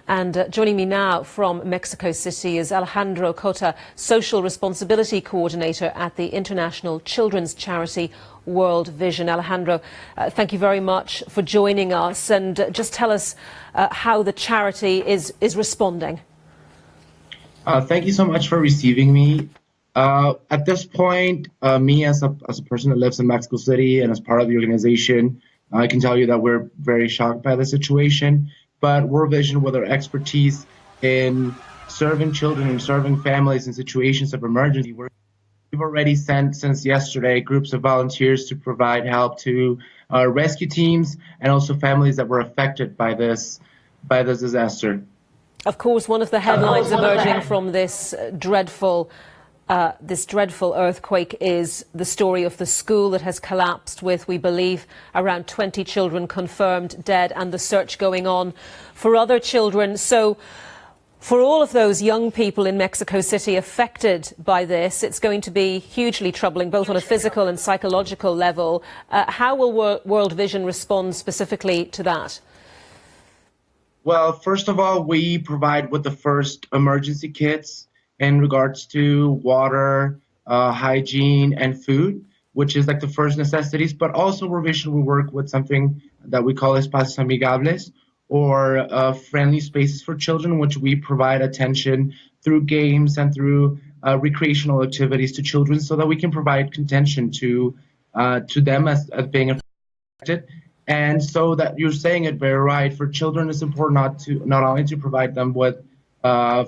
And joining me now from Mexico City is Alejandro Cota, Social Responsibility Coordinator at the international children's charity World Vision. Alejandro, thank you very much for joining us, and just tell us how the charity is responding. Thank you so much for receiving me. At this point, me as a person that lives in Mexico City and as part of the organization, I can tell you that we're very shocked by the situation. But World Vision, with our expertise in serving children and serving families in situations of emergency, we've already sent since yesterday groups of volunteers to provide help to rescue teams and also families that were affected by this disaster. Of course, one of the headlines emerging from this dreadful earthquake is the story of the school that has collapsed with, we believe, around 20 children confirmed dead and the search going on for other children. So for all of those young people in Mexico City affected by this, it's going to be hugely troubling, both on a physical and psychological level. How will World Vision respond specifically to that? Well, first of all, we provide with the first emergency kits in regards to water, hygiene, and food, which is like the first necessities. But also, World Vision will work with something that we call espacios amigables, or friendly spaces for children, which we provide attention through games and through recreational activities to children, so that we can provide contention to them as being affected. And so that you're saying it very right. For children, it's important not only to provide them with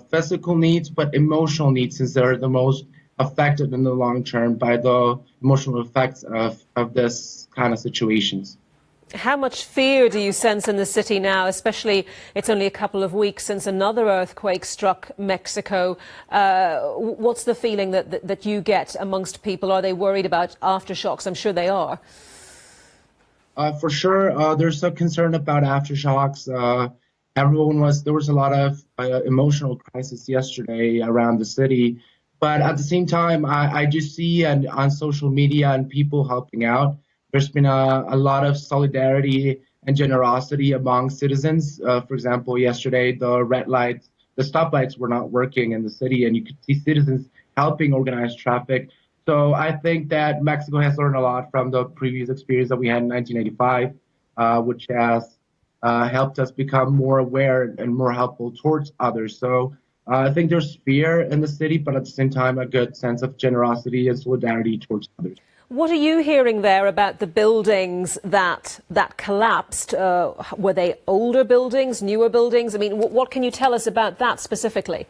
physical needs, but emotional needs, since they're the most affected in the long term by the emotional effects of this kind of situations. How much fear do you sense in the city now, especially it's only a couple of weeks since another earthquake struck Mexico? What's the feeling that you get amongst people? Are they worried about aftershocks? I'm sure they are. For sure, there's a concern about aftershocks. There was a lot of emotional crisis yesterday around the city. But at the same time, I do see on social media and people helping out, there's been a lot of solidarity and generosity among citizens. For example, yesterday, the stoplights were not working in the city, and you could see citizens helping organize traffic. So I think that Mexico has learned a lot from the previous experience that we had in 1985, which has helped us become more aware and more helpful towards others. So I think there's fear in the city, but at the same time, a good sense of generosity and solidarity towards others. What are you hearing there about the buildings that collapsed? Were they older buildings, newer buildings? I mean, what can you tell us about that specifically?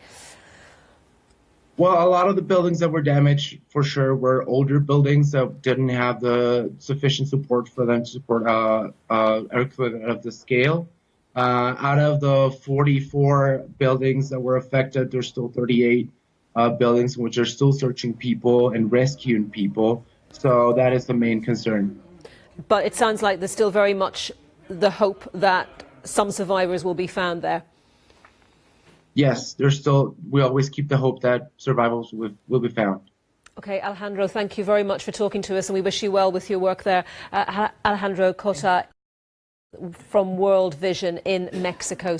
Well, a lot of the buildings that were damaged, for sure, were older buildings that didn't have the sufficient support for them to support earthquake of the scale. Out of the 44 buildings that were affected, there's still 38 buildings in which they're still searching people and rescuing people. So that is the main concern. But it sounds like there's still very much the hope that some survivors will be found there. Yes, we always keep the hope that survivors will be found. Okay, Alejandro, thank you very much for talking to us, and we wish you well with your work there. Alejandro Cota from World Vision in Mexico.